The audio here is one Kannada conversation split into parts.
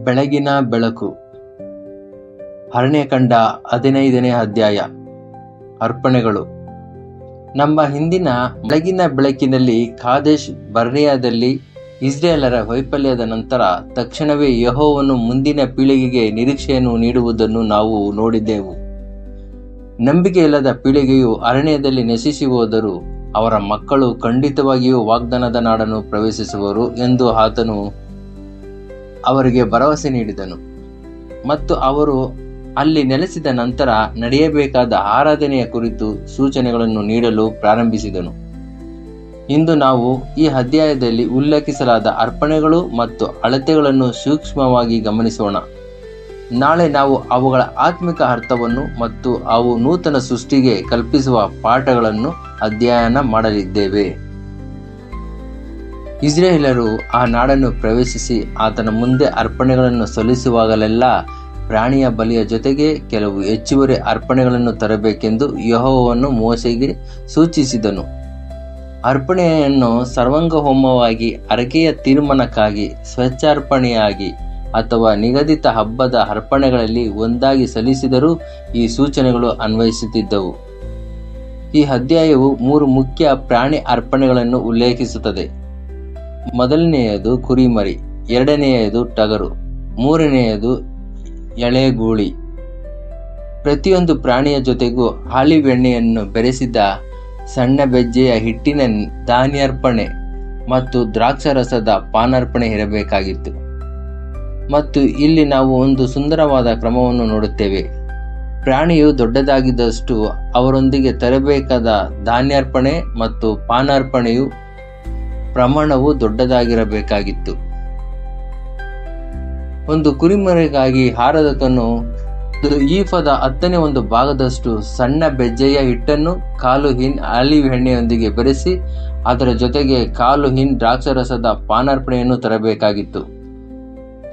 ಬೆಳಗಿನ ಬೆಳಕು. ಅರಣ್ಯಕಾಂಡ 15ನೇ ಅಧ್ಯಾಯ. ಅರ್ಪಣೆಗಳು. ನಮ್ಮ ಹಿಂದಿನ ಬೆಳಗಿನ ಬೆಳಕಿನಲ್ಲಿ ಕಾದೇಶ್ ಬರ್ನೇಯದಲ್ಲಿ ಇಸ್ರಾಯೇಲರ ವೈಫಲ್ಯದ ನಂತರ ತಕ್ಷಣವೇ ಯೆಹೋವನು ಮುಂದಿನ ಪೀಳಿಗೆಗೆ ನಿರೀಕ್ಷೆಯನ್ನು ನೀಡುವುದನ್ನು ನಾವು ನೋಡಿದ್ದೆವು. ನಂಬಿಕೆಯಿಲ್ಲದ ಪೀಳಿಗೆಯು ಅರಣ್ಯದಲ್ಲಿ ನಶಿಸಿ ಹೋದರೂ ಅವರ ಮಕ್ಕಳು ಖಂಡಿತವಾಗಿಯೂ ವಾಗ್ದಾನದ ನಾಡನ್ನು ಪ್ರವೇಶಿಸುವರು ಎಂದು ಆತನು ಅವರಿಗೆ ಭರವಸೆ ನೀಡಿದನು ಮತ್ತು ಅವರು ಅಲ್ಲಿ ನೆಲೆಸಿದ ನಂತರ ನಡೆಯಬೇಕಾದ ಆರಾಧನೆಯ ಕುರಿತು ಸೂಚನೆಗಳನ್ನು ನೀಡಲು ಪ್ರಾರಂಭಿಸಿದನು. ಇಂದು ನಾವು ಈ ಅಧ್ಯಾಯದಲ್ಲಿ ಉಲ್ಲೇಖಿಸಲಾದ ಅರ್ಪಣೆಗಳು ಮತ್ತು ಅಳತೆಗಳನ್ನು ಸೂಕ್ಷ್ಮವಾಗಿ ಗಮನಿಸೋಣ. ನಾಳೆ ನಾವು ಅವುಗಳ ಆತ್ಮಿಕ ಅರ್ಥವನ್ನು ಮತ್ತು ಅವು ನೂತನ ಸೃಷ್ಟಿಗೆ ಕಲ್ಪಿಸುವ ಪಾಠಗಳನ್ನು ಅಧ್ಯಯನ ಮಾಡಲಿದ್ದೇವೆ. ಇಸ್ರಾಯೇಲರು ಆ ನಾಡನ್ನು ಪ್ರವೇಶಿಸಿ ಆತನ ಮುಂದೆ ಅರ್ಪಣೆಗಳನ್ನು ಸಲ್ಲಿಸುವಾಗಲೆಲ್ಲ ಪ್ರಾಣಿಯ ಬಲಿಯ ಜೊತೆಗೆ ಕೆಲವು ಹೆಚ್ಚುವರಿ ಅರ್ಪಣೆಗಳನ್ನು ತರಬೇಕೆಂದು ಯೆಹೋವನು ಮೋಶೆಗೆ ಸೂಚಿಸಿದನು. ಅರ್ಪಣೆಯನ್ನು ಸರ್ವಾಂಗ ಹೋಮವಾಗಿ, ಹರಕೆಯ ತೀರ್ಮಾನಕ್ಕಾಗಿ, ಸ್ವಚ್ಛಾರ್ಪಣೆಯಾಗಿ ಅಥವಾ ನಿಗದಿತ ಹಬ್ಬದ ಅರ್ಪಣೆಗಳಲ್ಲಿ ಒಂದಾಗಿ ಸಲ್ಲಿಸಿದರೂ ಈ ಸೂಚನೆಗಳು ಅನ್ವಯಿಸುತ್ತಿದ್ದವು. ಈ ಅಧ್ಯಾಯವು 3 ಮುಖ್ಯ ಪ್ರಾಣಿ ಅರ್ಪಣೆಗಳನ್ನು ಉಲ್ಲೇಖಿಸುತ್ತದೆ. ಮೊದಲನೆಯದು ಕುರಿಮರಿ, ಎರಡನೆಯದು ಟಗರು, ಮೂರನೆಯದು ಎಳೆಗೂಳಿ. ಪ್ರತಿಯೊಂದು ಪ್ರಾಣಿಯ ಜೊತೆಗೂ ಆಲಿವ್ ಎಣ್ಣೆಯನ್ನು ಬೆರೆಸಿದ ಸಣ್ಣ ಬೆಜ್ಜೆಯ ಹಿಟ್ಟಿನ ಧಾನ್ಯಾರ್ಪಣೆ ಮತ್ತು ದ್ರಾಕ್ಷಾರಸದ ಪಾನಾರ್ಪಣೆ ಇರಬೇಕಾಗಿತ್ತು. ಮತ್ತು ಇಲ್ಲಿ ನಾವು ಒಂದು ಸುಂದರವಾದ ಕ್ರಮವನ್ನು ನೋಡುತ್ತೇವೆ. ಪ್ರಾಣಿಯು ದೊಡ್ಡದಾಗಿದ್ದಷ್ಟು ಅವರೊಂದಿಗೆ ತರಬೇಕಾದ ಧಾನ್ಯಾರ್ಪಣೆ ಮತ್ತು ಪಾನಾರ್ಪಣೆಯು ಪ್ರಮಾಣವು ದೊಡ್ಡದಾಗಿರಬೇಕಾಗಿತ್ತು. ಒಂದು ಕುರಿಮರಿಗಾಗಿ ಆರಾಧಕನು ಈಫದ 10ನೇ ಭಾಗದಷ್ಟು ಸಣ್ಣ ಬೆಜ್ಜೆಯ ಹಿಟ್ಟನ್ನು 1/4 ಹಿನ್ ಆಲಿವ್ ಎಣ್ಣೆಯೊಂದಿಗೆ ಬೆರೆಸಿ ಅದರ ಜೊತೆಗೆ 1/4 ಹಿನ್ ದ್ರಾಕ್ಷಾರಸದ ಪಾನಾರ್ಪಣೆಯನ್ನು ತರಬೇಕಾಗಿತ್ತು.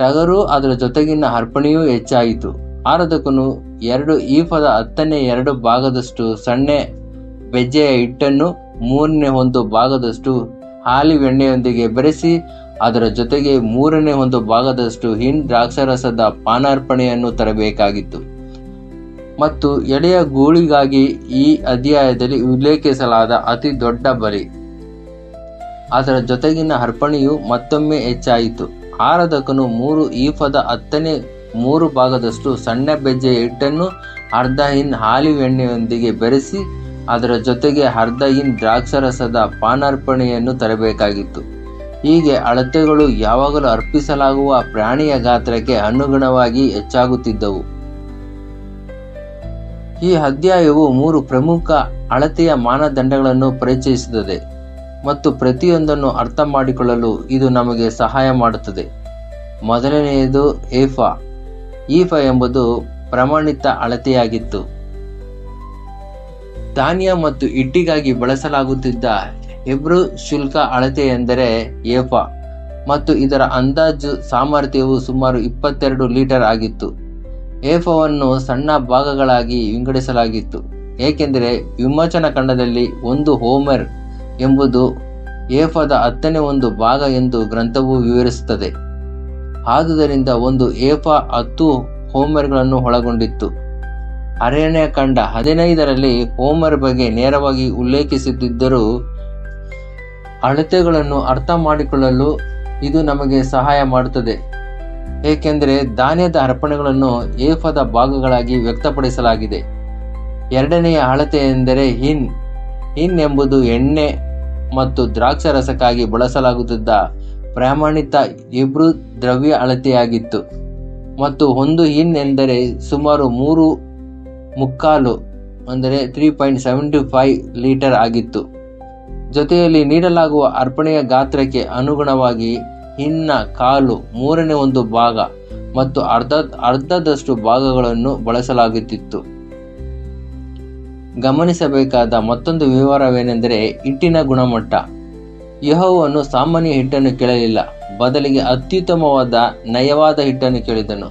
ಟಗರು ಅದರ ಜೊತೆಗಿನ ಅರ್ಪಣೆಯೂ ಹೆಚ್ಚಾಯಿತು. ಆರಾಧಕನು 2 ಈಫದ 10ನೇ 2 ಭಾಗದಷ್ಟು ಸಣ್ಣ ಬೆಜ್ಜೆಯ ಹಿಟ್ಟನ್ನು 1/3 ಭಾಗದಷ್ಟು ಆಲಿವ್ ಎಣ್ಣೆಯೊಂದಿಗೆ ಬೆರೆಸಿ ಅದರ ಜೊತೆಗೆ 1/3 ಭಾಗದಷ್ಟು ಹಿನ್ ದ್ರಾಕ್ಷಾರಸದ ಪಾನಾರ್ಪಣೆಯನ್ನು ತರಬೇಕಾಗಿತ್ತು. ಮತ್ತು ಎಳೆಯ ಗೂಳಿಗಾಗಿ ಈ ಅಧ್ಯಾಯದಲ್ಲಿ ಉಲ್ಲೇಖಿಸಲಾದ ಅತಿ ದೊಡ್ಡ ಬಲಿ, ಅದರ ಜೊತೆಗಿನ ಅರ್ಪಣೆಯು ಮತ್ತೊಮ್ಮೆ ಹೆಚ್ಚಾಯಿತು. ಆರಾಧಕನು 3 ಈಫದ 10ನೇ 3 ಭಾಗದಷ್ಟು ಸಣ್ಣ ಬೆಜ್ಜೆಯ ಹಿಟ್ಟನ್ನು 1/2 ಹಿನ್ ಆಲಿವ್ ಎಣ್ಣೆಯೊಂದಿಗೆ ಬೆರೆಸಿ ಅದರ ಜೊತೆಗೆ 1/2 ಹಿನ್ ದ್ರಾಕ್ಷಾರಸದ ಪಾನಾರ್ಪಣೆಯನ್ನು ತರಬೇಕಾಗಿತ್ತು. ಹೀಗೆ ಅಳತೆಗಳು ಯಾವಾಗಲೂ ಅರ್ಪಿಸಲಾಗುವ ಪ್ರಾಣಿಯ ಗಾತ್ರಕ್ಕೆ ಅನುಗುಣವಾಗಿ ಹೆಚ್ಚಾಗುತ್ತಿದ್ದವು. ಈ ಅಧ್ಯಾಯವು 3 ಪ್ರಮುಖ ಅಳತೆಯ ಮಾನದಂಡಗಳನ್ನು ಪರಿಚಯಿಸುತ್ತದೆ ಮತ್ತು ಪ್ರತಿಯೊಂದನ್ನು ಅರ್ಥ ಮಾಡಿಕೊಳ್ಳಲು ಇದು ನಮಗೆ ಸಹಾಯ ಮಾಡುತ್ತದೆ. ಮೊದಲನೆಯದು ಏಫಾ. ಈಫಾ ಎಂಬುದು ಪ್ರಮಾಣಿತ ಅಳತೆಯಾಗಿತ್ತು. ಧಾನ್ಯ ಮತ್ತು ಹಿಟ್ಟಿಗಾಗಿ ಬಳಸಲಾಗುತ್ತಿದ್ದ ಹೆಬ್ರೂ ಶುಲ್ಕ ಅಳತೆ ಎಂದರೆ ಏಫಾ ಮತ್ತು ಇದರ ಅಂದಾಜು ಸಾಮರ್ಥ್ಯವು ಸುಮಾರು 22 ಲೀಟರ್ ಆಗಿತ್ತು. ಏಫಾವನ್ನು ಸಣ್ಣ ಭಾಗಗಳಾಗಿ ವಿಂಗಡಿಸಲಾಗಿತ್ತು ಏಕೆಂದರೆ ವಿಮೋಚನಾ ಖಂಡದಲ್ಲಿ 1 ಹೋಮೆರ್ ಎಂಬುದು ಏಫಾದ 10ನೇ ಭಾಗ ಎಂದು ಗ್ರಂಥವು ವಿವರಿಸುತ್ತದೆ. ಆದುದರಿಂದ 1 ಏಫಾ 10 ಹೋಮೆರ್ಗಳನ್ನು ಒಳಗೊಂಡಿತ್ತು. ಅರಣ್ಯಕಾಂಡ 15ರಲ್ಲಿ ಹೋಮರ್ ಬಗ್ಗೆ ನೇರವಾಗಿ ಉಲ್ಲೇಖಿಸುತ್ತಿದ್ದರೂ ಅಳತೆಗಳನ್ನು ಅರ್ಥ ಮಾಡಿಕೊಳ್ಳಲು ಇದು ನಮಗೆ ಸಹಾಯ ಮಾಡುತ್ತದೆ ಏಕೆಂದರೆ ಧಾನ್ಯದ ಅರ್ಪಣೆಗಳನ್ನು ಏಫದ ಭಾಗಗಳಾಗಿ ವ್ಯಕ್ತಪಡಿಸಲಾಗಿದೆ. ಎರಡನೆಯ ಅಳತೆ ಎಂದರೆ ಹಿನ್. ಹಿನ್ ಎಂಬುದು ಎಣ್ಣೆ ಮತ್ತು ದ್ರಾಕ್ಷಾರಸಕ್ಕಾಗಿ ಬಳಸಲಾಗುತ್ತಿದ್ದ ಪ್ರಮಾಣಿತ ಹೆಬ್ರೂ ದ್ರವ್ಯ ಅಳತೆಯಾಗಿತ್ತು ಮತ್ತು 1 ಹಿನ್ ಎಂದರೆ ಸುಮಾರು 3/4 ಅಂದರೆ 3.75 ಲೀಟರ್ ಆಗಿತ್ತು. ಜೊತೆಯಲ್ಲಿ ನೀಡಲಾಗುವ ಅರ್ಪಣೆಯ ಗಾತ್ರಕ್ಕೆ ಅನುಗುಣವಾಗಿ ಹಿನ್ನ 1/4, 1/3 ಭಾಗ ಮತ್ತು ಅರ್ಧದಷ್ಟು ಭಾಗಗಳನ್ನು ಬಳಸಲಾಗುತ್ತಿತ್ತು. ಗಮನಿಸಬೇಕಾದ ಮತ್ತೊಂದು ವಿವರವೇನೆಂದರೆ ಹಿಟ್ಟಿನ ಗುಣಮಟ್ಟ. ಯೆಹೋವನು ಸಾಮಾನ್ಯ ಹಿಟ್ಟನ್ನು ಕೇಳಲಿಲ್ಲ, ಬದಲಿಗೆ ಅತ್ಯುತ್ತಮವಾದ ನಯವಾದ ಹಿಟ್ಟನ್ನು ಕೇಳಿದನು.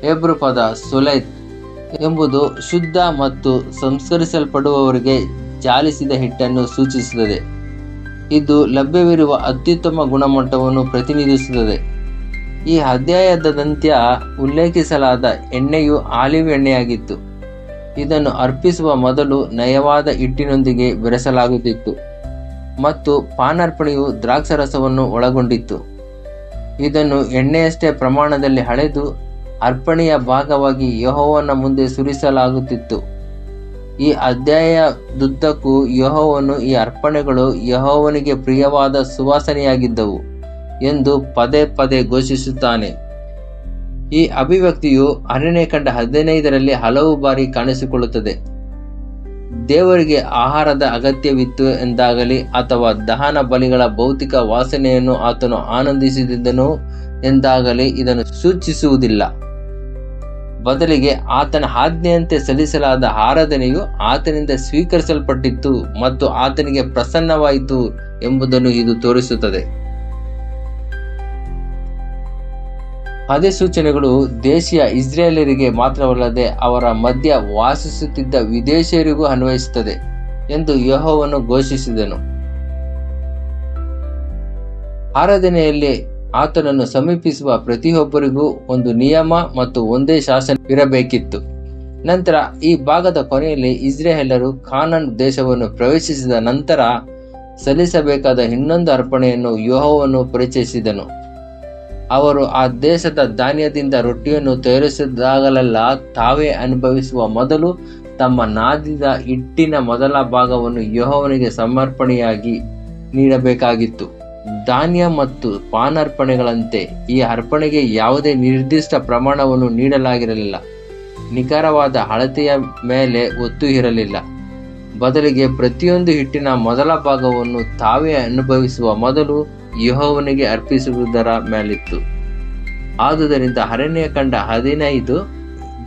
ಹೆಬ್ರೂ ಪದ ಸೊಲೈತ್ ಎಂಬುದು ಶುದ್ಧ ಮತ್ತು ಸಂಸ್ಕರಿಸಲ್ಪಡುವವರಿಗೆ ಜಾಲಿಸಿದ ಹಿಟ್ಟನ್ನು ಸೂಚಿಸುತ್ತದೆ. ಇದು ಲಭ್ಯವಿರುವ ಅತ್ಯುತ್ತಮ ಗುಣಮಟ್ಟವನ್ನು ಪ್ರತಿನಿಧಿಸುತ್ತದೆ. ಈ ಅಧ್ಯಾಯದಾದ್ಯಂತ ಉಲ್ಲೇಖಿಸಲಾದ ಎಣ್ಣೆಯು ಆಲಿವ್ ಎಣ್ಣೆಯಾಗಿತ್ತು. ಇದನ್ನು ಅರ್ಪಿಸುವ ಮೊದಲು ನಯವಾದ ಹಿಟ್ಟಿನೊಂದಿಗೆ ಬೆರೆಸಲಾಗುತ್ತಿತ್ತು ಮತ್ತು ಪಾನಾರ್ಪಣೆಯು ದ್ರಾಕ್ಷಾರಸವನ್ನು ಒಳಗೊಂಡಿತ್ತು. ಇದನ್ನು ಎಣ್ಣೆಯಷ್ಟೇ ಪ್ರಮಾಣದಲ್ಲಿ ಅಳೆದು ಅರ್ಪಣೆಯ ಭಾಗವಾಗಿ ಯೆಹೋವನ ಮುಂದೆ ಸುರಿಸಲಾಗುತ್ತಿತ್ತು. ಈ ಅಧ್ಯಾಯದುದ್ದಕ್ಕೂ ಯೆಹೋವನು ಈ ಅರ್ಪಣೆಗಳು ಯೆಹೋವನಿಗೆ ಪ್ರಿಯವಾದ ಸುವಾಸನೆಯಾಗಿದ್ದವು ಎಂದು ಪದೇ ಪದೇ ಘೋಷಿಸುತ್ತಾನೆ. ಈ ಅಭಿವ್ಯಕ್ತಿಯು ಅರಣ್ಯಕಾಂಡ 15ರಲ್ಲಿ ಹಲವು ಬಾರಿ ಕಾಣಿಸಿಕೊಳ್ಳುತ್ತದೆ. ದೇವರಿಗೆ ಆಹಾರದ ಅಗತ್ಯವಿತ್ತು ಎಂದಾಗಲಿ ಅಥವಾ ದಹನ ಬಲಿಗಳ ಭೌತಿಕ ವಾಸನೆಯನ್ನು ಆತನು ಆನಂದಿಸಿದ್ದನು ಎಂದಾಗಲಿ ಇದನ್ನು ಸೂಚಿಸುವುದಿಲ್ಲ. ಬದಲಿಗೆ ಆತನ ಆಜ್ಞೆಯಂತೆ ಸಲ್ಲಿಸಲಾದ ಆರಾಧನೆಯು ಆತನಿಂದ ಸ್ವೀಕರಿಸಲ್ಪಟ್ಟಿತ್ತು ಮತ್ತು ಆತನಿಗೆ ಪ್ರಸನ್ನವಾಯಿತು ಎಂಬುದನ್ನು ಇದು ತೋರಿಸುತ್ತದೆ. ಅದೇ ಸೂಚನೆಗಳು ದೇಶೀಯ ಇಸ್ರೇಲರಿಗೆ ಮಾತ್ರವಲ್ಲದೆ ಅವರ ಮಧ್ಯ ವಾಸಿಸುತ್ತಿದ್ದ ವಿದೇಶಿಯರಿಗೂ ಅನ್ವಯಿಸುತ್ತದೆ ಎಂದು ಯೆಹೋವನು ಘೋಷಿಸಿದನು. ಆರಾಧನೆಯಲ್ಲಿ ಆತನನ್ನು ಸಮೀಪಿಸುವ ಪ್ರತಿಯೊಬ್ಬರಿಗೂ ಒಂದು ನಿಯಮ ಮತ್ತು ಒಂದೇ ಶಾಸನ ಇರಬೇಕಿತ್ತು. ನಂತರ ಈ ಭಾಗದ ಕೊನೆಯಲ್ಲಿ ಇಸ್ರೇಲರು ಕಾನಾನ್ ದೇಶವನ್ನು ಪ್ರವೇಶಿಸಿದ ನಂತರ ಸಲ್ಲಿಸಬೇಕಾದ ಇನ್ನೊಂದು ಅರ್ಪಣೆಯನ್ನು ಯೆಹೋವನು ಪರಿಚಯಿಸಿದನು. ಅವರು ಆ ದೇಶದ ಧಾನ್ಯದಿಂದ ರೊಟ್ಟಿಯನ್ನು ತಯಾರಿಸಿದಾಗಲೆಲ್ಲ ತಾವೇ ಅನುಭವಿಸುವ ಮೊದಲು ತಮ್ಮ ನಾದಿದ ಹಿಟ್ಟಿನ ಮೊದಲ ಭಾಗವನ್ನು ಯೆಹೋವನಿಗೆ ಸಮರ್ಪಣೆಯಾಗಿ ನೀಡಬೇಕಾಗಿತ್ತು. ಧಾನ್ಯ ಮತ್ತು ಪಾನಾರ್ಪಣೆಗಳಂತೆ ಈ ಅರ್ಪಣೆಗೆ ಯಾವುದೇ ನಿರ್ದಿಷ್ಟ ಪ್ರಮಾಣವನ್ನು ನೀಡಲಾಗಿರಲಿಲ್ಲ. ನಿಖರವಾದ ಅಳತೆಯ ಮೇಲೆ ಒತ್ತು ಇರಲಿಲ್ಲ. ಬದಲಿಗೆ ಪ್ರತಿಯೊಂದು ಹಿಟ್ಟಿನ ಮೊದಲ ಭಾಗವನ್ನು ತಾವೇ ಅನುಭವಿಸುವ ಮೊದಲು ಯೆಹೋವನಿಗೆ ಅರ್ಪಿಸುವುದರ ಮೇಲಿತ್ತು. ಆದುದರಿಂದ ಅರಣ್ಯಕಾಂಡ 15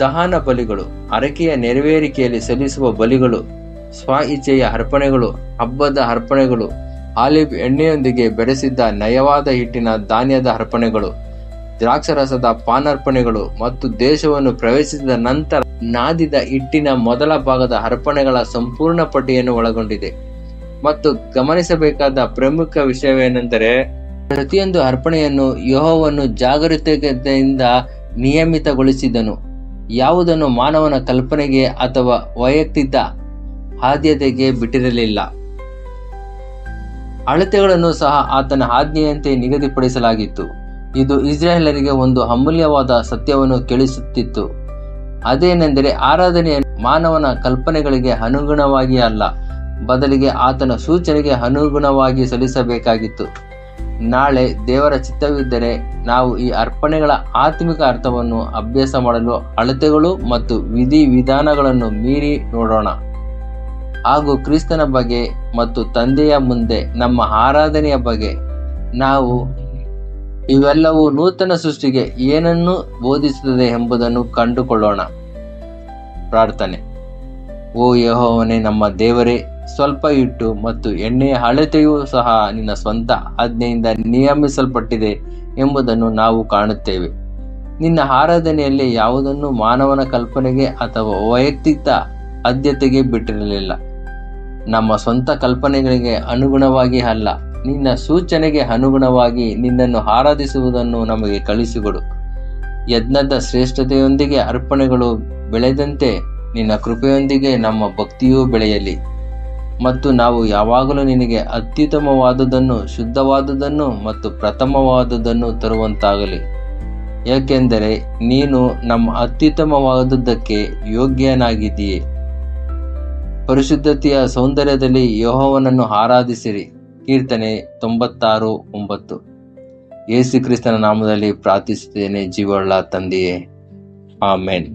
ದಹನ ಬಲಿಗಳು, ಹರಕೆಯ ನೆರವೇರಿಕೆಯಲ್ಲಿ ಸಲ್ಲಿಸುವ ಬಲಿಗಳು, ಸ್ವ ಇಚ್ಛೆಯ ಅರ್ಪಣೆಗಳು, ಹಬ್ಬದ ಅರ್ಪಣೆಗಳು, ಆಲಿವ್ ಎಣ್ಣೆಯೊಂದಿಗೆ ಬೆರೆಸಿದ್ದ ನಯವಾದ ಹಿಟ್ಟಿನ ಧಾನ್ಯದ ಅರ್ಪಣೆಗಳು, ದ್ರಾಕ್ಷಾರಸದ ಪಾನಾರ್ಪಣೆಗಳು ಮತ್ತು ದೇಶವನ್ನು ಪ್ರವೇಶಿಸಿದ ನಂತರ ನಾದಿದ ಹಿಟ್ಟಿನ ಮೊದಲ ಭಾಗದ ಅರ್ಪಣೆಗಳ ಸಂಪೂರ್ಣ ಪಟ್ಟಿಯನ್ನು ಒಳಗೊಂಡಿದೆ. ಮತ್ತು ಗಮನಿಸಬೇಕಾದ ಪ್ರಮುಖ ವಿಷಯವೇನೆಂದರೆ, ಪ್ರತಿಯೊಂದು ಅರ್ಪಣೆಯನ್ನು ಯೆಹೋವನು ಜಾಗರೂಕತೆಯಿಂದ ನಿಯಮಿತಗೊಳಿಸಿದನು. ಯಾವುದನ್ನು ಮಾನವನ ಕಲ್ಪನೆಗೆ ಅಥವಾ ವೈಯಕ್ತಿಕ ಆದ್ಯತೆಗೆ ಬಿಟ್ಟಿರಲಿಲ್ಲ. ಅಳತೆಗಳನ್ನು ಸಹ ಆತನ ಆಜ್ಞೆಯಂತೆ ನಿಗದಿಪಡಿಸಲಾಗಿತ್ತು. ಇದು ಇಸ್ರಾಯೇಲರಿಗೆ ಒಂದು ಅಮೂಲ್ಯವಾದ ಸತ್ಯವನ್ನು ತಿಳಿಸುತ್ತಿತ್ತು. ಅದೇನೆಂದರೆ, ಆರಾಧನೆಯನ್ನು ಮಾನವನ ಕಲ್ಪನೆಗಳಿಗೆ ಅನುಗುಣವಾಗಿ ಅಲ್ಲ, ಬದಲಿಗೆ ಆತನ ಸೂಚನೆಗೆ ಅನುಗುಣವಾಗಿ ಸಲ್ಲಿಸಬೇಕಾಗಿತ್ತು. ನಾಳೆ ದೇವರ ಚಿತ್ತವಿದ್ದರೆ ನಾವು ಈ ಅರ್ಪಣೆಗಳ ಆತ್ಮಿಕ ಅರ್ಥವನ್ನು ಅಭ್ಯಾಸ ಮಾಡಲು ಅಳತೆಗಳು ಮತ್ತು ವಿಧಿವಿಧಾನಗಳನ್ನು ಮೀರಿ ನೋಡೋಣ. ಹಾಗೂ ಕ್ರಿಸ್ತನ ಬಗ್ಗೆ ಮತ್ತು ತಂದೆಯ ಮುಂದೆ ನಮ್ಮ ಆರಾಧನೆಯ ಬಗ್ಗೆ ನಾವು ಇವೆಲ್ಲವೂ ನೂತನ ಸೃಷ್ಟಿಗೆ ಏನನ್ನು ಬೋಧಿಸುತ್ತದೆ ಎಂಬುದನ್ನು ಕಂಡುಕೊಳ್ಳೋಣ. ಪ್ರಾರ್ಥನೆ. ಓ ಯೆಹೋವನೇ, ನಮ್ಮ ದೇವರೇ, ಸ್ವಲ್ಪ ಹಿಟ್ಟು ಮತ್ತು ಎಣ್ಣೆಯ ಅಳತೆಯೂ ಸಹ ನಿನ್ನ ಸ್ವಂತ ಆಜ್ಞೆಯಿಂದ ನಿಯಮಿಸಲ್ಪಟ್ಟಿದೆ ಎಂಬುದನ್ನು ನಾವು ಕಾಣುತ್ತೇವೆ. ನಿನ್ನ ಆರಾಧನೆಯಲ್ಲಿ ಯಾವುದನ್ನು ಮಾನವನ ಕಲ್ಪನೆಗೆ ಅಥವಾ ವೈಯಕ್ತಿಕ ಆದ್ಯತೆಗೆ ಬಿಟ್ಟಿರಲಿಲ್ಲ. ನಮ್ಮ ಸ್ವಂತ ಕಲ್ಪನೆಗಳಿಗೆ ಅನುಗುಣವಾಗಿ ಅಲ್ಲ, ನಿನ್ನ ಸೂಚನೆಗೆ ಅನುಗುಣವಾಗಿ ನಿನ್ನನ್ನು ಆರಾಧಿಸುವುದನ್ನು ನಮಗೆ ಕಲಿಸಿಕೊಡು. ಯಜ್ಞದ ಶ್ರೇಷ್ಠತೆಯೊಂದಿಗೆ ಅರ್ಪಣೆಗಳು ಬೆಳೆದಂತೆ ನಿನ್ನ ಕೃಪೆಯೊಂದಿಗೆ ನಮ್ಮ ಭಕ್ತಿಯೂ ಬೆಳೆಯಲಿ ಮತ್ತು ನಾವು ಯಾವಾಗಲೂ ನಿನಗೆ ಅತ್ಯುತ್ತಮವಾದುದನ್ನು, ಶುದ್ಧವಾದುದನ್ನು ಮತ್ತು ಪ್ರಥಮವಾದುದನ್ನು ತರುವಂತಾಗಲಿ. ಏಕೆಂದರೆ ನೀನು ನಮ್ಮ ಅತ್ಯುತ್ತಮವಾದುದಕ್ಕೆ ಯೋಗ್ಯನಾಗಿದ್ದೀಯೆ. ಪರಿಶುದ್ಧತೆಯ ಸೌಂದರ್ಯದಲ್ಲಿ ಯೆಹೋವನನ್ನು ಆರಾಧಿಸಿರಿ. ಕೀರ್ತನೆ 96:9. ಯೇಸು ಕ್ರಿಸ್ತನ ನಾಮದಲ್ಲಿ ಪ್ರಾರ್ಥಿಸುತ್ತೇನೆ, ಜೀವವುಳ್ಳ ತಂದೆಯೇ, ಆಮೆನ್.